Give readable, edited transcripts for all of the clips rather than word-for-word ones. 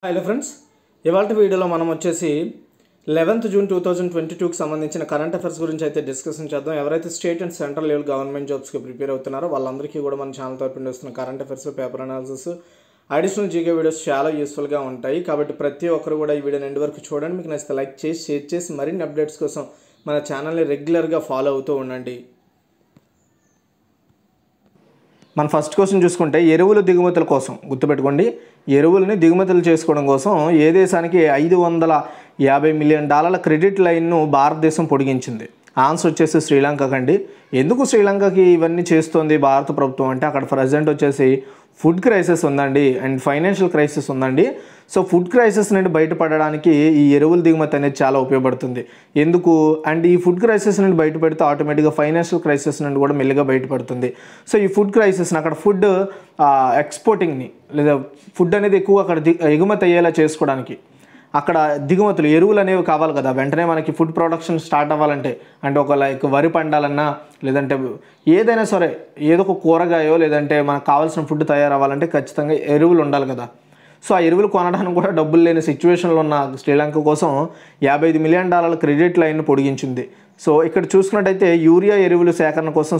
Hello friends, ఇవాళ వీడియోలో మనం వచ్చేసి 11th జూన్ 2022కి సంబంధించిన కరెంట్ అఫైర్స్ గురించి అయితే డిస్కషన్ చేద్దాం. ఎవరైతే state and central level government జాబ్స్కి ప్రిపేర్ అవుతున్నారో వాళ్ళందరికీ కూడా మన ఛానల్ తరపున వస్తున్న current affairs, paper analysis, additional GK videos చాలా యూస్ఫుల్గా ఉంటాయి. కాబట్టి ప్రతి ఒక్కరు కూడా ఈ వీడియోని ఎండ్ వరకు చూడండి. మీకు నచ్చితే లైక్ చేసి షేర్ చేసి మరిన్ని అప్డేట్స్ కోసం మన ఛానల్ని రెగ్యులర్గా ఫాలో అవుతూ ఉండండి. మన ఫస్ట్ క్వశ్చన్ చూసుకుంటే ఎరువుల దిగుమతుల కోసం గుర్తుపెట్టుకోండి. ఎరువులని దిగుమతులు చేసుకోవడం కోసం ఏ దేశానికి $550 మిలియన్ క్రెడిట్ లైన్ను భారతదేశం పొడిగించింది? ఆన్సర్ వచ్చేసి శ్రీలంకకు అండి. ఎందుకు శ్రీలంకకి ఇవన్నీ చేస్తోంది భారత ప్రభుత్వం అంటే అక్కడ ప్రజెంట్ వచ్చేసి ఫుడ్ క్రైసిస్ ఉందండి అండ్ ఫైనాన్షియల్ క్రైసిస్ ఉందండి. సో ఫుడ్ క్రైసిస్ నుండి బయటపడడానికి ఈ ఎరువుల దిగుమతి అనేది చాలా ఉపయోగపడుతుంది. ఎందుకు అండ్ ఈ ఫుడ్ క్రైసిస్ నుండి బయటపడితే ఆటోమేటిక్గా ఫైనాన్షియల్ క్రైసిస్ నుండి కూడా మెల్లిగా బయటపడుతుంది. సో ఈ ఫుడ్ క్రైసిస్ని అక్కడ ఫుడ్ ఎక్స్పోర్టింగ్ని లేదా ఫుడ్ అనేది ఎక్కువ అక్కడ ఎగుమతి అయ్యేలా చేసుకోవడానికి అక్కడ దిగుమతులు ఎరువులు అనేవి కావాలి కదా. వెంటనే మనకి ఫుడ్ ప్రొడక్షన్ స్టార్ట్ అవ్వాలంటే అంటే ఒక లైక్ వరి పండాలన్నా లేదంటే ఏదైనా సరే ఏదో ఒక కూరగాయో లేదంటే మనకు కావాల్సిన ఫుడ్ తయారవ్వాలంటే ఖచ్చితంగా ఎరువులు ఉండాలి కదా. సో ఆ ఎరువులు కొనడానికి కూడా డబ్బులు లేని సిచ్యువేషన్లో ఉన్న శ్రీలంక కోసం $55 మిలియన్ క్రెడిట్ లైన్ను పొడిగించింది. సో ఇక్కడ చూసుకున్నట్టయితే యూరియా ఎరువుల సేకరణ కోసం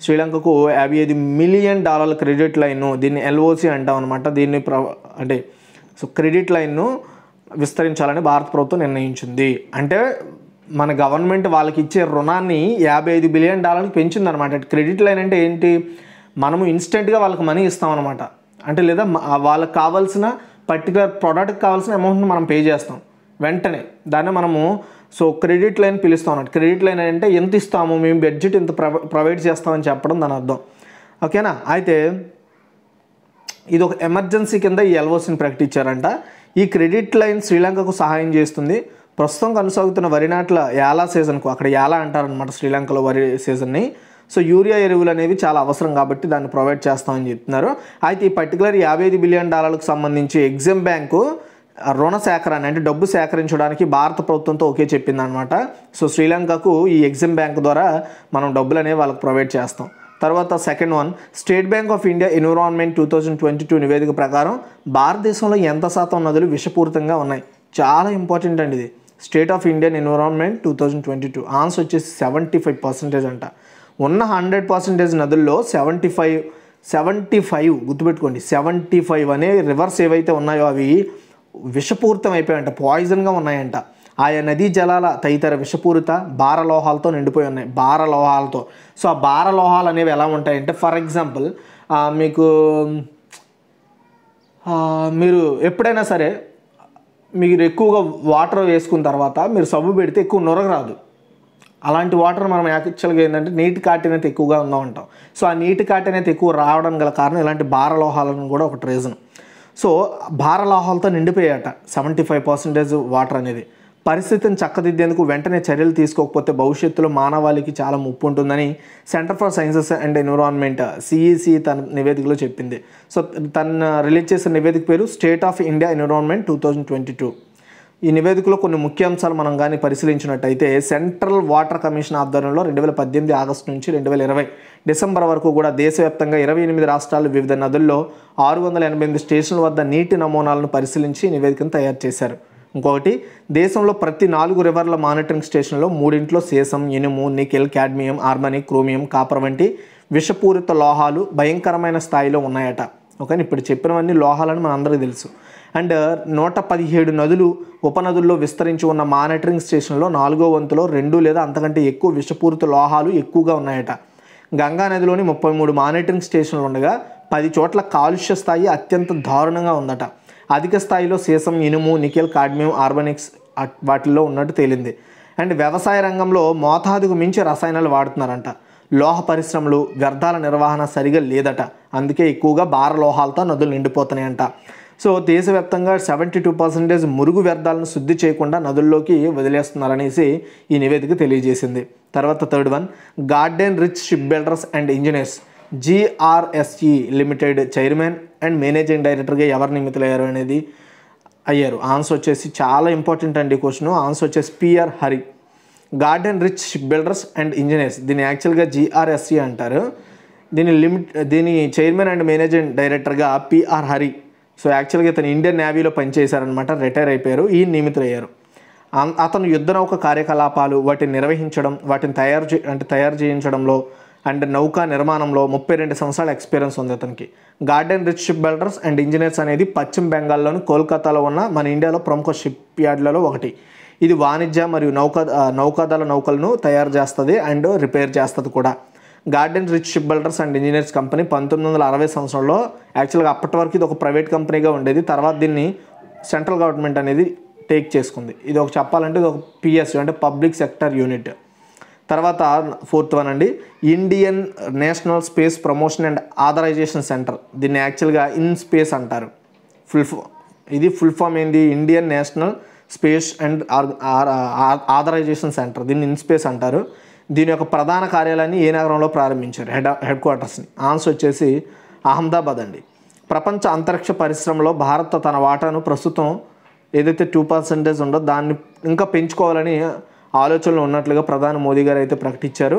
శ్రీలంకకు $55 మిలియన్ క్రెడిట్ లైన్ను, దీన్ని LOC అంటాం అనమాట. దీన్ని అంటే సో క్రెడిట్ లైన్ను విస్తరించాలని భారత ప్రభుత్వం నిర్ణయించింది. అంటే మన గవర్నమెంట్ వాళ్ళకి ఇచ్చే రుణాన్ని $55 బిలియన్ పెంచిందనమాట. క్రెడిట్ లైన్ అంటే ఏంటి? మనము ఇన్స్టెంట్గా వాళ్ళకి మనీ ఇస్తామన్నమాట. అంటే లేదా వాళ్ళకి కావాల్సిన పర్టికులర్ ప్రోడక్ట్కి కావాల్సిన అమౌంట్ని మనం పే చేస్తాం వెంటనే. దాన్ని మనము సో క్రెడిట్ లైన్ పిలుస్తాం అన్నట్టు. క్రెడిట్ లైన్ అంటే ఎంత ఇస్తాము, మేము బడ్జెట్ ఇంత ప్రొవైడ్ చేస్తామని చెప్పడం దాని అర్థం. ఓకేనా? అయితే ఇది ఒక ఎమర్జెన్సీ కింద ఈ LOCని ప్రకటించారంట. ఈ క్రెడిట్ లైన్ శ్రీలంకకు సహాయం చేస్తుంది. ప్రస్తుతం కొనసాగుతున్న వరి నాట్ల యాలా సీజన్కు, అక్కడ యాలా అంటారనమాట శ్రీలంకలో వరి సీజన్ని. సో యూరియా ఎరువులు అనేవి చాలా అవసరం కాబట్టి దాన్ని ప్రొవైడ్ చేస్తామని చెప్తున్నారు. అయితే ఈ పర్టికులర్ $55 బిలియన్ సంబంధించి ఎగ్జిమ్ బ్యాంకు రుణ సేకరణ అంటే డబ్బు సేకరించడానికి భారత ప్రభుత్వంతో ఓకే చెప్పిందనమాట. సో శ్రీలంకకు ఈ ఎగ్జిమ్ బ్యాంక్ ద్వారా మనం డబ్బులు అనేవి వాళ్ళకి ప్రొవైడ్ చేస్తాం. తర్వాత second one, state bank of India environment 2022 నివేదిక ప్రకారం భారతదేశంలో ఎంత శాతం నదులు విషపూరితంగా ఉన్నాయి? చాలా ఇంపార్టెంట్ అండి ఇది. State of Indian environment 2022 answer వచ్చేసి 75% అంట. ఉన్న 100% నదుల్లో 75 గుర్తుపెట్టుకోండి, 75 అనే రివర్స్ ఏవైతే ఉన్నాయో అవి విషపూరితం అయిపోయాయంట, పాయిజన్గా ఉన్నాయంట. ఆయా నదీ జలాల తదితర విషపూరిత భారలోహాలతో నిండిపోయి ఉన్నాయి, భారలోహాలతో. సో ఆ భారలోహాలు అనేవి ఎలా ఉంటాయంటే ఫర్ ఎగ్జాంపుల్ మీరు ఎప్పుడైనా సరే మీరు ఎక్కువగా వాటర్ వేసుకున్న తర్వాత మీరు సబ్బు పెడితే ఎక్కువ నొరగ రాదు. అలాంటి వాటర్ మనం యాక్చువల్గా ఏంటంటే నీటి కాఠిన్యత ఎక్కువగా ఉందామంటాం. సో ఆ నీటి కాఠిన్యత ఎక్కువ రావడం గల కారణం ఇలాంటి భారలోహాలను కూడా ఒకటి రీజన్. సో భారలోహాలతో నిండిపోయాట 75% వాటర్ అనేది. పరిస్థితిని చక్కదిద్దేందుకు వెంటనే చర్యలు తీసుకోకపోతే భవిష్యత్తులో మానవాళికి చాలా ముప్పు ఉంటుందని centre for sciences and environment CEC తన నివేదికలో చెప్పింది. సో తన రిలీజ్ చేసిన నివేదిక పేరు స్టేట్ ఆఫ్ ఇండియా ఎన్విరాన్మెంట్ 2022. ఈ నివేదికలో కొన్ని ముఖ్యాంశాలు మనం కానీ పరిశీలించినట్టయితే సెంట్రల్ వాటర్ కమిషన్ ఆధ్వర్యంలో 2018 ఆగస్టు నుంచి 2020 డిసెంబర్ వరకు కూడా దేశవ్యాప్తంగా 28 రాష్ట్రాలు వివిధ నదుల్లో 688 స్టేషన్ల వద్ద నీటి నమూనాలను పరిశీలించి నివేదికను తయారు చేశారు. ఇంకొకటి, దేశంలో ప్రతి 4 రివర్ల మానిటరింగ్ స్టేషన్లో 3 సీసం, ఇనుము, నికెల్, కాడ్మియం, ఆర్మానిక్, క్రోమియం, కాపర్ వంటి విషపూరిత లోహాలు భయంకరమైన స్థాయిలో ఉన్నాయట. ఓకే, ఇప్పుడు చెప్పినవన్నీ లోహాలని మనందరికీ తెలుసు. అండ్ 117 నదులు ఉపనదుల్లో విస్తరించి ఉన్న మానిటరింగ్ స్టేషన్లో 4వ వంతులో 2 లేదా అంతకంటే ఎక్కువ విషపూరిత లోహాలు ఎక్కువగా ఉన్నాయట. గంగా నదిలోని 33 మానిటరింగ్ స్టేషన్లు ఉండగా 10 చోట్ల కాలుష్య స్థాయి అత్యంత దారుణంగా ఉందట. అధిక స్థాయిలో సీసం, ఇనుము, నికెల్, కాడ్మియం, ఆర్గానిక్స్ వాటిల్లో ఉన్నట్టు తేలింది. అండ్ వ్యవసాయ రంగంలో మోతాదుకు మించి రసాయనాలు వాడుతున్నారంట. లోహ పరిశ్రమలు వ్యర్థాల నిర్వహణ సరిగా లేదట. అందుకే ఎక్కువగా భారలోహాలతో నదులు నిండిపోతున్నాయంట. సో దేశవ్యాప్తంగా 72% మురుగు వ్యర్థాలను శుద్ధి చేయకుండా నదుల్లోకి వదిలేస్తున్నారనేసి ఈ నివేదిక తెలియజేసింది. తర్వాత third one, garden Reach Shipbuilders and engineers GRSE limited chairman and managing డైరెక్టర్గా ఎవరు నియమితులయ్యారు అనేది అయ్యారు. ఆన్సర్ వచ్చేసి చాలా ఇంపార్టెంట్ అండి క్వశ్చన్. ఆన్సర్ వచ్చేసి PR Hari. Garden Reach Shipbuilders and engineers దీన్ని యాక్చువల్గా GRSE అంటారు. దీని చైర్మన్ అండ్ మేనేజింగ్ డైరెక్టర్గా PR హరి సో యాక్చువల్గా ఇతను ఇండియన్ నేవీలో పనిచేశారనమాట, రిటైర్ అయిపోయారు, ఈ నియమితులయ్యారు. అతను యుద్ధ నౌక కార్యకలాపాలు వాటిని నిర్వహించడం, వాటిని తయారు చేయించడంలో అండ్ నౌకా నిర్మాణంలో 32 సంవత్సరాల ఎక్స్పీరియన్స్ ఉంది అతనికి. Garden Reach Shipbuilders and engineers అనేది పశ్చిమ బెంగాల్లోని కోల్కతాలో ఉన్న మన ఇండియాలో ప్రముఖ షిప్ యార్డ్లలో ఒకటి. ఇది వాణిజ్య మరియు నౌకాదళ నౌకలను తయారు చేస్తుంది అండ్ రిపేర్ చేస్తుంది కూడా. Garden Reach Shipbuilders and engineers company 1960 సంవత్సరంలో యాక్చువల్గా అప్పటి వరకు ఇది ఒక ప్రైవేట్ కంపెనీగా ఉండేది. తర్వాత దీన్ని సెంట్రల్ గవర్నమెంట్ అనేది టేక్ చేసుకుంది. ఇది ఒక చెప్పాలంటే ఇది ఒక పిఎస్యు అంటే పబ్లిక్ సెక్టర్ యూనిట్. తర్వాత 4th వన్ అండి, Indian National Space Promotion and Authorization Centre. దీన్ని యాక్చువల్గా ఇన్స్పేస్ అంటారు. ఫుల్ ఫామ్ ఏంది, Indian National Space and Authorization Centre, దీన్ని ఇన్స్పేస్ అంటారు. దీని యొక్క ప్రధాన కార్యాలయాన్ని ఏ నగరంలో ప్రారంభించారు, హెడ్ క్వార్టర్స్ని? ఆన్సర్ వచ్చేసి అహ్మదాబాద్ అండి. ప్రపంచ అంతరిక్ష పరిశ్రమలో భారత్ తన వాటాను ప్రస్తుతం ఏదైతే 2% ఉందో దాన్ని ఇంకా పెంచుకోవాలని ఆలోచనలు ఉన్నట్లుగా ప్రధాని మోదీ గారు అయితే ప్రకటించారు.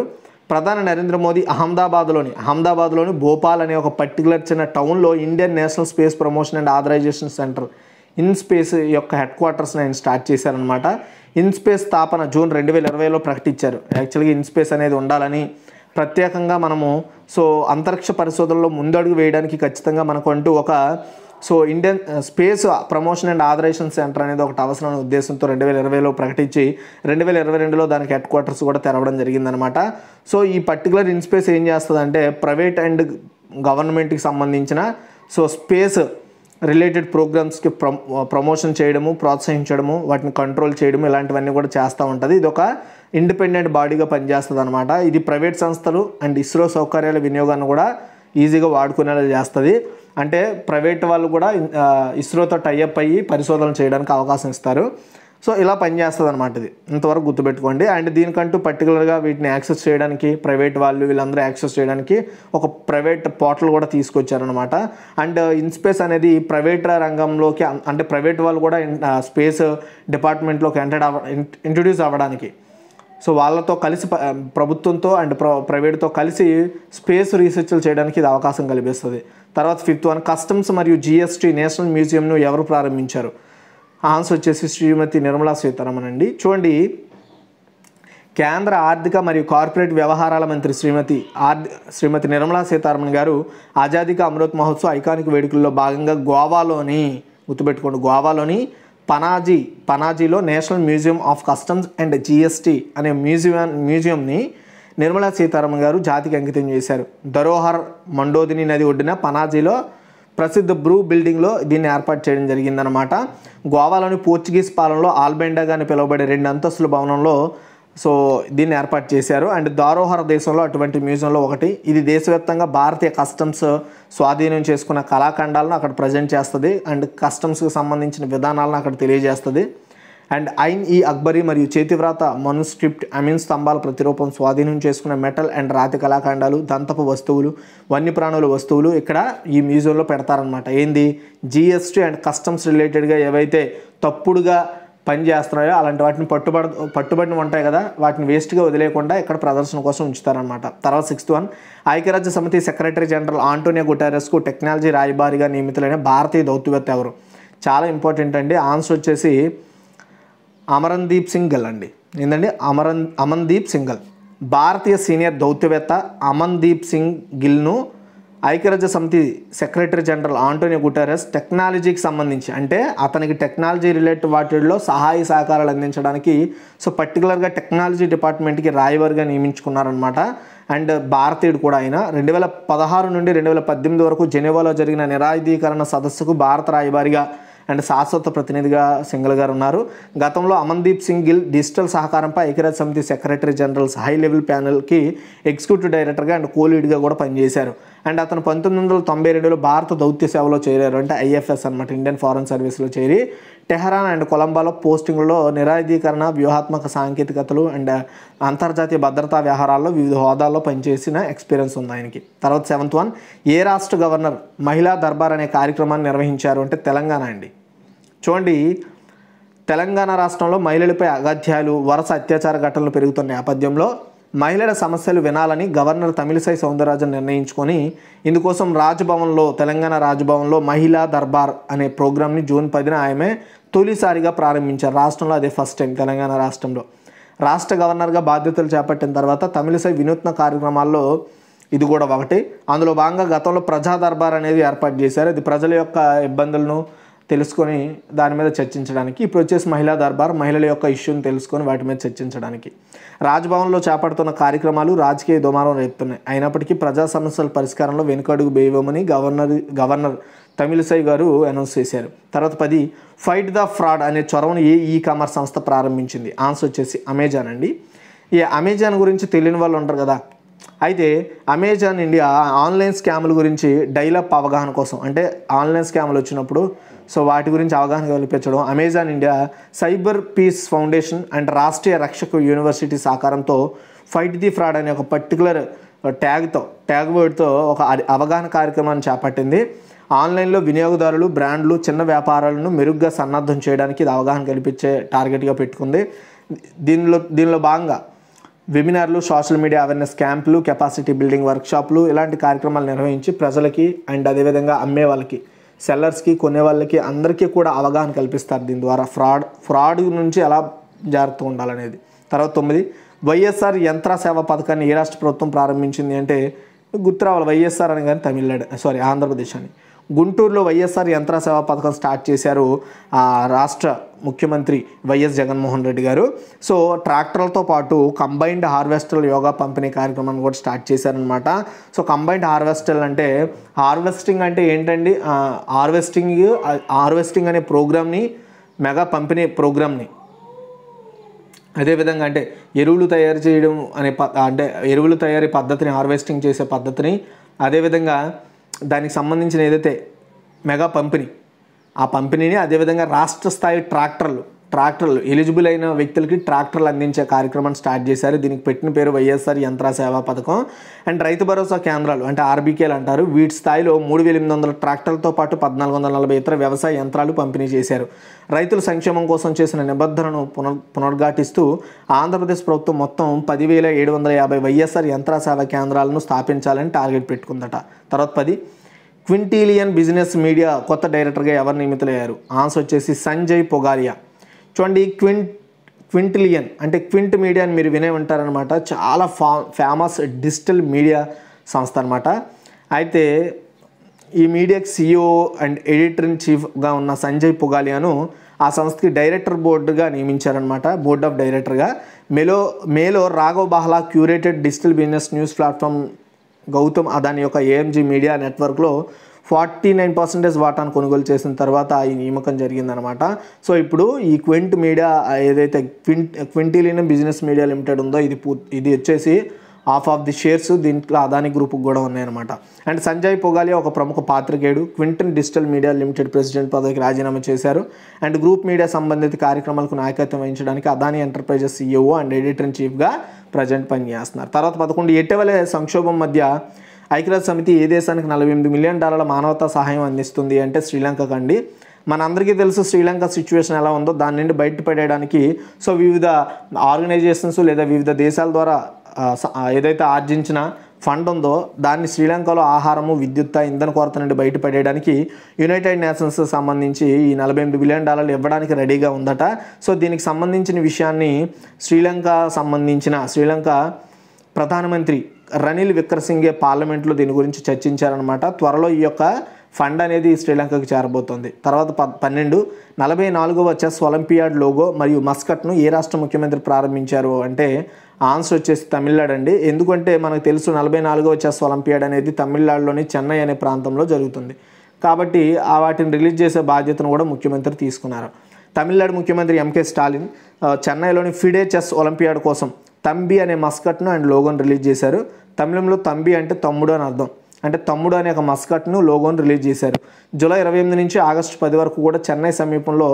ప్రధాని నరేంద్ర మోదీ అహ్మదాబాద్లోని భోపాల్ అనే ఒక పర్టికులర్ చిన్న టౌన్లో Indian National Space Promotion and Authorization Centre InSpace యొక్క హెడ్ క్వార్టర్స్ని ఆయన స్టార్ట్ చేశారనమాట. ఇన్స్పేస్ స్థాపన జూన్ 2020లో ప్రకటించారు. యాక్చువల్గా ఇన్స్పేస్ అనేది ఉండాలని ప్రత్యేకంగా మనము అంతరిక్ష పరిశోధనలో ముందడుగు వేయడానికి ఖచ్చితంగా మనకు అంటూ ఒక Indian Space Promotion and Authorization Centre అనేది ఒకటి అవసరమైన ఉద్దేశంతో 2020లో ప్రకటించి 2022లో దానికి హెడ్ క్వార్టర్స్ కూడా తెరవడం జరిగిందనమాట. ఈ పర్టికులర్ ఇన్స్పేస్ ఏం చేస్తుందంటే ప్రైవేట్ అండ్ గవర్నమెంట్కి సంబంధించిన స్పేస్ రిలేటెడ్ ప్రోగ్రామ్స్కి ప్రమోషన్ చేయడము, ప్రోత్సహించడము, వాటిని కంట్రోల్ చేయడము ఇలాంటివన్నీ కూడా చేస్తూ ఉంటుంది. ఇది ఒక ఇండిపెండెంట్ బాడీగా పనిచేస్తుంది అనమాట. ఇది ప్రైవేట్ సంస్థలు అండ్ ఇస్రో సౌకర్యాల వినియోగాన్ని కూడా ఈజీగా వాడుకునేలా చేస్తుంది. అంటే ప్రైవేట్ వాళ్ళు కూడా ఇస్రోతో టైఅప్ అయ్యి పరిశోధనలు చేయడానికి అవకాశం ఇస్తారు. ఇలా పనిచేస్తుంది అనమాట. ఇది ఇంతవరకు గుర్తుపెట్టుకోండి. అండ్ దీనికంటూ పర్టికులర్గా వీటిని యాక్సెస్ చేయడానికి ప్రైవేట్ వాళ్ళు వీళ్ళందరూ యాక్సెస్ చేయడానికి ఒక ప్రైవేట్ పోర్టల్ కూడా తీసుకొచ్చారనమాట. అండ్ ఇన్స్పేస్ అనేది ప్రైవేట్ రంగంలోకి అంటే ప్రైవేట్ వాళ్ళు కూడా స్పేస్ డిపార్ట్మెంట్లోకి ఇంట్రడ్యూస్ అవ్వడానికి వాళ్ళతో కలిసి ప్రభుత్వంతో అండ్ ప్రైవేట్తో కలిసి స్పేస్ రీసెర్చ్లు చేయడానికి ఇది అవకాశం కల్పిస్తుంది. తర్వాత 5th వన్, కస్టమ్స్ మరియు జిఎస్టీ నేషనల్ మ్యూజియంను ఎవరు ప్రారంభించారు? ఆన్సర్ వచ్చేసి శ్రీమతి నిర్మలా సీతారామన్ అండి. చూడండి, కేంద్ర ఆర్థిక మరియు కార్పొరేట్ వ్యవహారాల మంత్రి శ్రీమతి నిర్మలా సీతారామన్ గారు ఆజాదీ కా అమృత్ మహోత్సవ్ ఐకానిక్ వేడుకల్లో భాగంగా గోవాలోని పనాజీలో national museum of customs and GST అనే మ్యూజియంని నిర్మలా సీతారామన్ గారు జాతికి అంకితం చేశారు. ధరోహర్ మండోదిని నది ఒడ్డున పనాజీలో ప్రసిద్ధ బ్రూ బిల్డింగ్లో దీన్ని ఏర్పాటు చేయడం జరిగిందనమాట. గోవాలోని పోర్చుగీస్ పాలనలో ఆల్బెండాగా అని పిలువబడే 2 అంతస్తుల భవనంలో దీన్ని ఏర్పాటు చేశారు. అండ్ ధరోహర్ దేశంలో అటువంటి మ్యూజియంలో ఒకటి. ఇది దేశవ్యాప్తంగా భారతీయ కస్టమ్స్ స్వాధీనం చేసుకున్న కళాఖండాలను అక్కడ ప్రజెంట్ చేస్తుంది అండ్ కస్టమ్స్కి సంబంధించిన విధానాలను అక్కడ తెలియజేస్తుంది. అండ్ అక్బరీ మరియు చేతివ్రాత మనుస్క్రిప్ట్ స్తంభాల ప్రతిరూపం స్వాధీనం చేసుకున్న మెటల్ అండ్ రాతి కళాఖండాలు, దంతపు వస్తువులు, వన్యప్రాణుల వస్తువులు ఇక్కడ ఈ మ్యూజియంలో పెడతారనమాట. ఏంది, జిఎస్టీ అండ్ కస్టమ్స్ రిలేటెడ్గా ఏవైతే తప్పుడుగా పనిచేస్తున్నాయో అలాంటి వాటిని పట్టుబడిన ఉంటాయి కదా, వాటిని వేస్ట్గా వదిలేకుండా ఇక్కడ ప్రదర్శన కోసం ఉంచుతారనమాట. తర్వాత 6th వన్, ఐక్యరాజ్య సమితి సెక్రటరీ జనరల్ ఆంటోనియో గుటెరస్కు టెక్నాలజీ రాయబారిగా నియమితులైన భారతీయ దౌత్యవేత్త ఎవరు? చాలా ఇంపార్టెంట్ అండి. ఆన్సర్ వచ్చేసి అమరన్దీప్ సింగ్ గిల్ అండి. ఏంటండి, అమన్దీప్ సింగ్ గిల్. భారతీయ సీనియర్ దౌత్యవేత్త అమన్దీప్ సింగ్ గిల్ను ఐక్యరాజ్య సమితి సెక్రటరీ జనరల్ ఆంటోనియో గుటెరస్ టెక్నాలజీకి సంబంధించి అంటే అతనికి టెక్నాలజీ రిలేటెడ్ వాటిల్లో సహాయ సహకారాలు అందించడానికి పర్టికులర్గా టెక్నాలజీ డిపార్ట్మెంట్కి రాయబారిగా నియమించుకున్నారనమాట. అండ్ భారతీయుడు కూడా ఆయన 2016 నుండి 2018 వరకు జెనీవాలో జరిగిన నిరాయుధీకరణ సదస్సుకు భారత రాయబారిగా అండ్ శాశ్వత ప్రతినిధిగా సింగల్ గారు ఉన్నారు. గతంలో అమన్దీప్ సింగ్ గిల్ డిజిటల్ సహకారంపై ఐక్యరాజ్య సమితి సెక్రటరీ జనరల్స్ హై లెవెల్ ప్యానెల్కి ఎగ్జిక్యూటివ్ డైరెక్టర్గా అండ్ కోలీడ్గా కూడా పనిచేశారు. అండ్ అతను 1992లో భారత దౌత్య సేవలో చేరారు. అంటే ఐఎఫ్ఎస్ అనమాట, ఇండియన్ ఫారెన్ సర్వీస్లో చేరి టెహరాన్ అండ్ కొలంబోలో పోస్టింగ్లో నిరాయుధీకరణ, వ్యూహాత్మక సాంకేతికతలు అండ్ అంతర్జాతీయ భద్రతా వ్యవహారాల్లో వివిధ హోదాల్లో పనిచేసిన ఎక్స్పీరియన్స్ ఉంది ఆయనకి. తర్వాత 7th వన్, ఏ రాష్ట్ర గవర్నర్ మహిళా దర్బార్ అనే కార్యక్రమాన్ని నిర్వహించారు? అంటే తెలంగాణ అండి. చూడండి, తెలంగాణ రాష్ట్రంలో మహిళలపై అగాధ్యాలు, వరుస అత్యాచార ఘటనలు పెరుగుతున్న నేపథ్యంలో మహిళల సమస్యలు వినాలని గవర్నర్ తమిళిసై సౌందరరాజన్ నిర్ణయించుకొని ఇందుకోసం రాజ్భవన్లో తెలంగాణ రాజ్భవన్లో మహిళా దర్బార్ అనే ప్రోగ్రామ్ని జూన్ 10న ఆమె తొలిసారిగా ప్రారంభించారు. రాష్ట్రంలో అదే ఫస్ట్ టైం తెలంగాణ రాష్ట్రంలో. రాష్ట్ర గవర్నర్గా బాధ్యతలు చేపట్టిన తర్వాత తమిళిసై వినూత్న కార్యక్రమాల్లో ఇది కూడా ఒకటి. అందులో భాగంగా గతంలో ప్రజా దర్బార్ అనేది ఏర్పాటు చేశారు. అది ప్రజల యొక్క ఇబ్బందులను తెలుసుకొని దాని మీద చర్చించడానికి. ఇప్పుడు వచ్చేసి మహిళా దర్బార్, మహిళల యొక్క ఇష్యూని తెలుసుకొని వాటి మీద చర్చించడానికి. రాజ్భవన్లో చేపడుతున్న కార్యక్రమాలు రాజకీయ దుమారం రేపుతున్నాయి. అయినప్పటికీ ప్రజా సమస్యల పరిష్కారంలో వెనుకడుగు వేయమని గవర్నర్ తమిళిసై గారు అనౌన్స్ చేశారు. తర్వాత 10 ఫైట్ ద ఫ్రాడ్ అనే చొరవను ఈ కామర్స్ సంస్థ ప్రారంభించింది. ఆన్సర్ వచ్చేసి అమెజాన్ అండి. ఈ అమెజాన్ గురించి తెలియని వాళ్ళు ఉంటారు కదా. అయితే అమెజాన్ ఇండియా ఆన్లైన్ స్కాముల గురించి డైలప్ అవగాహన కోసం, అంటే ఆన్లైన్ స్కాములు వచ్చినప్పుడు సో వాటి గురించి అవగాహన కల్పించడం, Amazon India Cyber Peace Foundation and Rashtriya Rakshaka University సహకారంతో ఫైట్ ది ఫ్రాడ్ అనే ఒక పర్టికులర్ ట్యాగ్ వర్డ్తో ఒక అవగాహన కార్యక్రమాన్ని చేపట్టింది. ఆన్లైన్లో వినియోగదారులు, బ్రాండ్లు, చిన్న వ్యాపారాలను మెరుగ్గా సన్నద్ధం చేయడానికి ఇది అవగాహన కల్పించే టార్గెట్గా పెట్టుకుంది. దీనిలో భాగంగా వెబినార్లు, సోషల్ మీడియా అవేర్నెస్ క్యాంపులు, కెపాసిటీ బిల్డింగ్ వర్క్షాప్లు ఇలాంటి కార్యక్రమాలు నిర్వహించి ప్రజలకి అండ్ అదేవిధంగా అమ్మే వాళ్ళకి, సెల్లర్స్కి, కొనే వాళ్ళకి అందరికీ కూడా అవగాహన కల్పిస్తారు. దీని ద్వారా ఫ్రాడ్ నుంచి ఎలా జాగ్రత్తగా ఉండాలనేది. తర్వాత 9 వైఎస్ఆర్ యంత్ర సేవ పథకాన్ని ఏ రాష్ట్ర ప్రభుత్వం ప్రారంభించింది అంటే గుర్తు రావాలి. వైఎస్ఆర్ అని కానీ ఆంధ్రప్రదేశ్ అని. గుంటూరులో వైఎస్ఆర్ యంత్ర సేవా పథకం స్టార్ట్ చేశారు రాష్ట్ర ముఖ్యమంత్రి వైఎస్ జగన్మోహన్ రెడ్డి గారు. సో ట్రాక్టర్లతో పాటు కంబైన్డ్ హార్వెస్టర్ల యోగా పంపిణీ కార్యక్రమాన్ని కూడా స్టార్ట్ చేశారనమాట. సో కంబైన్డ్ హార్వెస్టర్లు అంటే హార్వెస్టింగ్ అంటే ఏంటండి, హార్వెస్టింగ్ అనే ప్రోగ్రామ్ని, మెగా పంపిణీ ప్రోగ్రామ్ని, అదేవిధంగా అంటే ఎరువులు తయారు చేయడం అనే అంటే ఎరువులు తయారీ పద్ధతిని, హార్వెస్టింగ్ చేసే పద్ధతిని, అదేవిధంగా దానికి సంబంధించిన ఏదైతే మెగా పంపిణీ, ఆ పంపిణీని, అదేవిధంగా రాష్ట్ర స్థాయి ట్రాక్టర్లు ఎలిజిబుల్ అయిన వ్యక్తులకి ట్రాక్టర్లు అందించే కార్యక్రమాన్ని స్టార్ట్ చేశారు. దీనికి పెట్టిన పేరు వైఎస్ఆర్ యంత్ర సేవా పథకం. అండ్ రైతు భరోసా కేంద్రాలు అంటే ఆర్బీకేలు అంటారు. వీటి స్థాయిలో 3800 ట్రాక్టర్లతో పాటు 1440 ఇతర వ్యవసాయ యంత్రాలు పంపిణీ చేశారు. రైతుల సంక్షేమం కోసం చేసిన నిబంధనను పునర్ఘాటిస్తూ ఆంధ్రప్రదేశ్ ప్రభుత్వం మొత్తం 10,750 వైఎస్ఆర్ యంత్ర సేవా కేంద్రాలను స్థాపించాలని టార్గెట్ పెట్టుకుందట. తర్వాత 10 క్వింటీలియన్ బిజినెస్ మీడియా కొత్త డైరెక్టర్గా ఎవరు నియమితులయ్యారు? ఆన్సర్ వచ్చేసి సంజయ్ పొగాలియా. చూడండి, క్వింటిలియన్ అంటే క్వింట్ మీడియా అని మీరు వినే ఉంటారనమాట. చాలా ఫేమస్ డిజిటల్ మీడియా సంస్థ అనమాట. అయితే ఈ మీడియాకి CEO అండ్ ఎడిటర్ ఇన్ చీఫ్గా ఉన్న సంజయ్ పొగాలియాను ఆ సంస్థకి డైరెక్టర్ బోర్డుగా నియమించారనమాట. బోర్డ్ ఆఫ్ డైరెక్టర్గా. మేలో Raghav Bahl curated digital business news platform Gautam Adani యొక్క AMG మీడియా నెట్వర్క్లో 49% వాటాను కొనుగోలు చేసిన తర్వాత ఈ నియామకం జరిగిందనమాట. సో ఇప్పుడు ఈ క్వింట్ మీడియా ఏదైతే క్వింటిలియన్ బిజినెస్ మీడియా లిమిటెడ్ ఉందో ఇది వచ్చేసి హాఫ్ ఆఫ్ ది షేర్స్ దీంట్లో అదాని గ్రూప్కి కూడా ఉన్నాయన్నమాట. అండ్ సంజయ్ పొగాలియా ఒక ప్రముఖ పాత్రికేయుడు. Quint digital media limited president పదవికి రాజీనామా చేశారు. అండ్ గ్రూప్ మీడియా సంబంధిత కార్యక్రమాలకు నాయకత్వం వహించడానికి Adani enterprises CEO and editor in చీఫ్గా ప్రజెంట్ పనిచేస్తున్నారు. తర్వాత 11 ఇటీవలే సంక్షోభం మధ్య ఐక్యరాజ్య సమితి ఏ దేశానికి $48 మిలియన్ మానవతా సహాయం అందిస్తుంది అంటే శ్రీలంకకు అండి. మనందరికీ తెలుసు శ్రీలంక సిచ్యువేషన్ ఎలా ఉందో. దాని నుండి బయటపడడానికి సో వివిధ ఆర్గనైజేషన్స్ లేదా వివిధ దేశాల ద్వారా ఏదైతే ఆర్జించిన ఫండ్ ఉందో దాన్ని శ్రీలంకలో ఆహారము, విద్యుత్, ఇంధన కొరత నుండి బయటపడేయడానికి యునైటెడ్ నేషన్స్ సంబంధించి ఈ $48 బిలియన్ ఇవ్వడానికి రెడీగా ఉందట. సో దీనికి సంబంధించిన విషయాన్ని శ్రీలంక ప్రధానమంత్రి రనిల్ విక్రమసింఘే పార్లమెంట్లో దీని గురించి చర్చించారనమాట. త్వరలో ఈ యొక్క ఫండ్ అనేది శ్రీలంకకు చేరబోతోంది. తర్వాత 12 44వ చెస్ ఒలింపియాడ్ లోగో మరియు మస్కట్ను ఏ రాష్ట్ర ముఖ్యమంత్రి ప్రారంభించారు అంటే ఆన్సర్ వచ్చేసి తమిళనాడు అండి. ఎందుకంటే మనకు తెలుసు 44వ చెస్ ఒలింపియాడ్ అనేది తమిళనాడులోని చెన్నై అనే ప్రాంతంలో జరుగుతుంది. కాబట్టి వాటిని రిలీజ్ చేసే బాధ్యతను కూడా ముఖ్యమంత్రి తీసుకున్నారు. తమిళనాడు ముఖ్యమంత్రి MK స్టాలిన్ చెన్నైలోని ఫిడే చెస్ ఒలింపియాడ్ కోసం తంబి అనే మస్కట్ను అండ్ లోగోను రిలీజ్ చేశారు. తమిళంలో తంబి అంటే తమ్ముడు అని అర్థం. అంటే తమ్ముడు అనే ఒక మస్కట్ను, లోగోను రిలీజ్ చేశారు. జూలై 28 నుంచి ఆగస్టు 10 వరకు కూడా చెన్నై సమీపంలో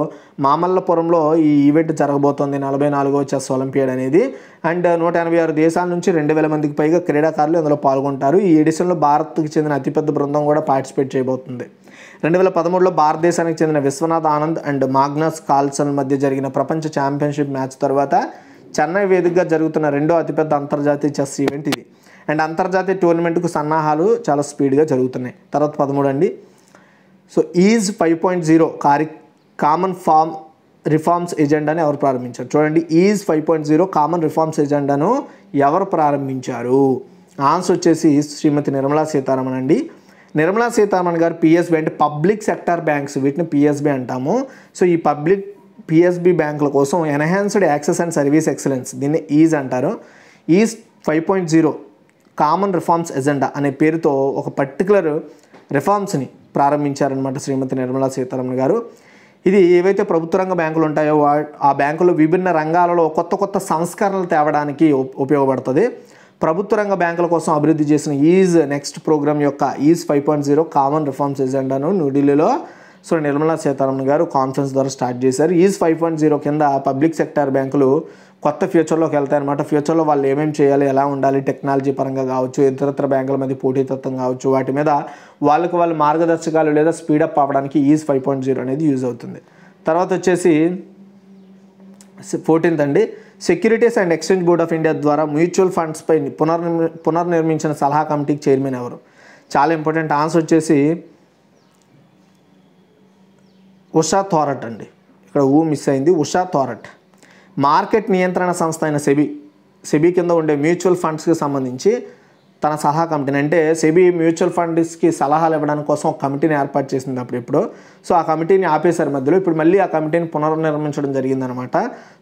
మామల్లపురంలో ఈ ఈవెంట్ జరగబోతోంది, 44వ చెస్ ఒలింపియాడ్ అనేది. అండ్ 186 దేశాల నుంచి 2000 మందికి పైగా క్రీడాకారులు అందులో పాల్గొంటారు. ఈ ఎడిషన్లో భారత్కి చెందిన అతిపెద్ద బృందం కూడా పార్టిసిపేట్ చేయబోతుంది. 2013లో భారతదేశానికి చెందిన Vishwanath Anand and Magnus Carlsen మధ్య జరిగిన ప్రపంచ ఛాంపియన్షిప్ మ్యాచ్ తర్వాత చెన్నై వేదికగా జరుగుతున్న రెండో అతిపెద్ద అంతర్జాతీయ చెస్ ఈవెంట్ ఇది. అండ్ అంతర్జాతీయ టోర్నమెంట్కు సన్నాహాలు చాలా స్పీడ్గా జరుగుతున్నాయి. తర్వాత 13 అండి. సో ఈజ్ 5.0 కామన్ రిఫార్మ్స్ ఎజెండాని ఎవరు ప్రారంభించారు? చూడండి, ఈజ్ 5.0 కామన్ రిఫార్మ్స్ ఎజెండాను ఎవరు ప్రారంభించారు? ఆన్సర్ వచ్చేసి శ్రీమతి నిర్మలా సీతారామన్ అండి. నిర్మలా సీతారామన్ గారు పిఎస్బి అంటే పబ్లిక్ సెక్టార్ బ్యాంక్స్, వీటిని పిఎస్బి అంటాము. సో ఈ పిఎస్బి బ్యాంకుల కోసం enhanced access and service excellence, దీన్ని ఈజ్ అంటారు. ఈజ్ 5.0 కామన్ రిఫార్మ్స్ ఎజెండా అనే పేరుతో ఒక పర్టికులర్ రిఫార్మ్స్ని ప్రారంభించారనమాట శ్రీమతి నిర్మలా సీతారామన్ గారు. ఇది ఏవైతే ప్రభుత్వ రంగ బ్యాంకులు ఉంటాయో ఆ బ్యాంకులు విభిన్న రంగాలలో కొత్త సంస్కరణలు తేవడానికి ఉపయోగపడుతుంది. ప్రభుత్వ రంగ బ్యాంకుల కోసం అభివృద్ధి చేసిన ఈజ్ నెక్స్ట్ ప్రోగ్రామ్ యొక్క ఈజ్ 5.0 కామన్ రిఫార్మ్స్ ఎజెండాను న్యూఢిల్లీలో నిర్మలా సీతారామన్ గారు కాన్ఫరెన్స్ ద్వారా స్టార్ట్ చేశారు. ఈజ్ 5.0 కింద పబ్లిక్ సెక్టార్ బ్యాంకులు కొత్త ఫ్యూచర్లోకి వెళ్తాయన్నమాట. ఫ్యూచర్లో వాళ్ళు ఏమేమి చేయాలి, ఎలా ఉండాలి, టెక్నాలజీ పరంగా కావచ్చు, ఇతరత్ర బ్యాంకుల మీద పోటీతత్వం కావచ్చు, వాటి మీద వాళ్ళు మార్గదర్శకాలు లేదా స్పీడప్ అవ్వడానికి ఈజ్ 5.0 అనేది యూజ్ అవుతుంది. తర్వాత వచ్చేసి 14th అండి. Securities and exchange board of India ద్వారా మ్యూచువల్ ఫండ్స్పై పునర్నిర్మించిన సలహా కమిటీకి చైర్మన్ ఎవరు? చాలా ఇంపార్టెంట్. ఆన్సర్ వచ్చేసి ఉషా థోరట్ అండి. ఇక్కడ మిస్ అయింది. ఉషా థోరట్. మార్కెట్ నియంత్రణ సంస్థ అయిన సెబీ కింద ఉండే మ్యూచువల్ ఫండ్స్కి సంబంధించి తన సలహా కమిటీని, అంటే సెబీ మ్యూచువల్ ఫండ్స్కి సలహాలు ఇవ్వడానికి కోసం ఒక కమిటీని ఏర్పాటు చేసింది అప్పుడు. సో ఆ కమిటీని ఆపేశారు మధ్యలో. ఇప్పుడు మళ్ళీ ఆ కమిటీని పునర్నిర్మించడం జరిగిందనమాట.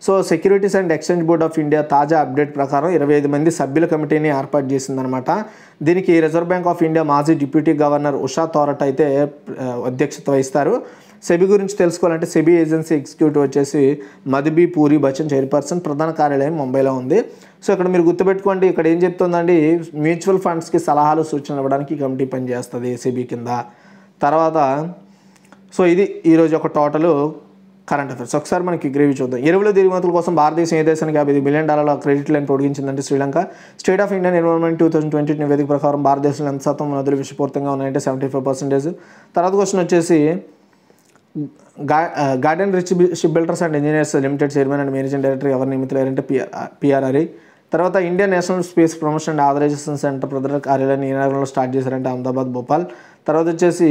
So securities and exchange board of India తాజా అప్డేట్ ప్రకారం 25 మంది సభ్యుల కమిటీని ఏర్పాటు చేసిందనమాట. దీనికి రిజర్వ్ బ్యాంక్ ఆఫ్ ఇండియా మాజీ డిప్యూటీ గవర్నర్ ఉషా థోరట్ అయితే అధ్యక్షత వహిస్తారు. సెబీ గురించి తెలుసుకోవాలంటే సెబీ ఏజెన్సీ ఎగ్జిక్యూటివ్ వచ్చేసి మధుబీ పూరి బచ్చన్ చైర్పర్సన్, ప్రధాన కార్యాలయం ముంబైలో ఉంది. సో ఇక్కడ మీరు గుర్తుపెట్టుకోండి, ఇక్కడ ఏం చెప్తుందండి, మ్యూచువల్ ఫండ్స్కి సలహాలు సూచనలు ఇవ్వడానికి కమిటీ పనిచేస్తుంది సెబీ కింద. తర్వాత ఇది ఈరోజు ఒక టోటల్ కరెంట్ అఫైర్స్. ఒకసారి మనకి గ్రేవీ చూద్దాం. ఎరువుల దిగుమతుల కోసం భారతదేశం ఏ దేశానికి $55 billion credit line పొడిగించిందంటే Sri Lanka. State of Indian environment 2020 నివేదిక ప్రకారం భారతదేశంలో ఎంత శాతం నదులు విషపూరితంగా ఉన్నాయంటే 75%. తర్వాత క్వశ్చన్ వచ్చేసి Garden Reach Shipbuilders and Engineers Limited chairman and managing director ఎవరు నియమితులయ్యారంటే పిఆర్ఆర్ఐ. తర్వాత Indian National Space Promotion and Authorization Centre ప్రధాన కార్యాలయాన్ని ఈ నగరంలో స్టార్ట్ చేశారంటే అహ్మదాబాద్, భోపాల్. తర్వాత వచ్చేసి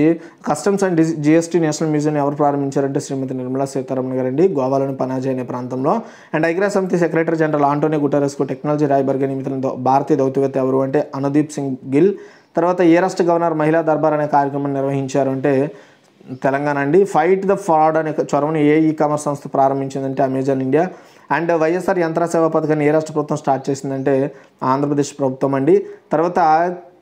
customs and GST national museum ఎవరు ప్రారంభించారంటే శ్రీమతి నిర్మలా సీతారామన్ గారండి, గోవాలోని పనాజీ అనే ప్రాంతంలో. అండ్ ఐక్యరాజ్య సమితి సెక్రటరీ జనరల్ ఆంటోనియో గుటెరస్కు టెక్నాలజీ రాయబర్గా నియమితున్న భారతీయ దౌత్యవేత్త ఎవరు అంటే అనుదీప్ సింగ్ గిల్. తర్వాత ఏ రాష్ట్ర గవర్నర్ మహిళా దర్బార్ అనే కార్యక్రమాన్ని నిర్వహించారు అంటే తెలంగాణ అండి. ఫైట్ ద ఫ్రాడ్ అనే చొరవను ఏ కామర్స్ సంస్థ ప్రారంభించిందంటే అమెజాన్ ఇండియా. అండ్ వైఎస్ఆర్ యంత్ర సేవా పథకాన్ని ఏ రాష్ట్ర ప్రభుత్వం స్టార్ట్ చేసిందంటే ఆంధ్రప్రదేశ్ ప్రభుత్వం అండి. తర్వాత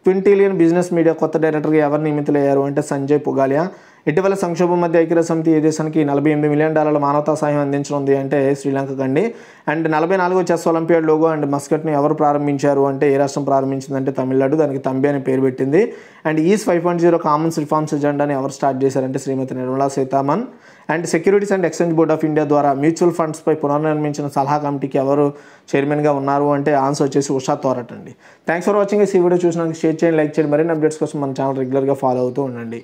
క్వింటిలియన్ బిజినెస్ మీడియా కొత్త డైరెక్టర్గా ఎవరు నియమితులయ్యారు అంటే సంజయ్ పుగాలియా. ఇటీవల సంక్షోభం మధ్య ఐక్యరాజ్య సమితి ఏ దేశానికి $48 మిలియన్ మానవతా సహాయం అందించనుంది అంటే శ్రీలంకకు అండి. అండ్ 44వ చెస్ ఒలింపియాడ్ లోగో అండ్ మస్కట్ని ఎవరు ప్రారంభించారు అంటే ఏ రాష్ట్రం ప్రారంభించిందంటే తమిళనాడు, దానికి తంబి అని పేరు పెట్టింది. అండ్ ఈజ్ 5.0 కామన్స్ రిఫార్మ్స్ ఎజెండాని ఎవరు స్టార్ట్ చేశారంటే Shrimati Nirmala Sitharaman. And securities and exchange board of India ద్వారా మ్యూచువల్ ఫండ్స్పై పునర్నిర్మించిన సలహా కమిటీకి ఎవరు చైర్మన్గా ఉన్నారు అంటే ఆన్సర్ వచ్చేసి ఉషా థోరట్ అండి. Thanks for watching. ఈ వీడియో చూసినందుకు షేర్ చేయండి, లైక్ చేయండి. మరిన్ని అప్డేట్స్ కోసం మన ఛానల్ రెగ్యులర్గా ఫాలో అవుతూ ఉండండి.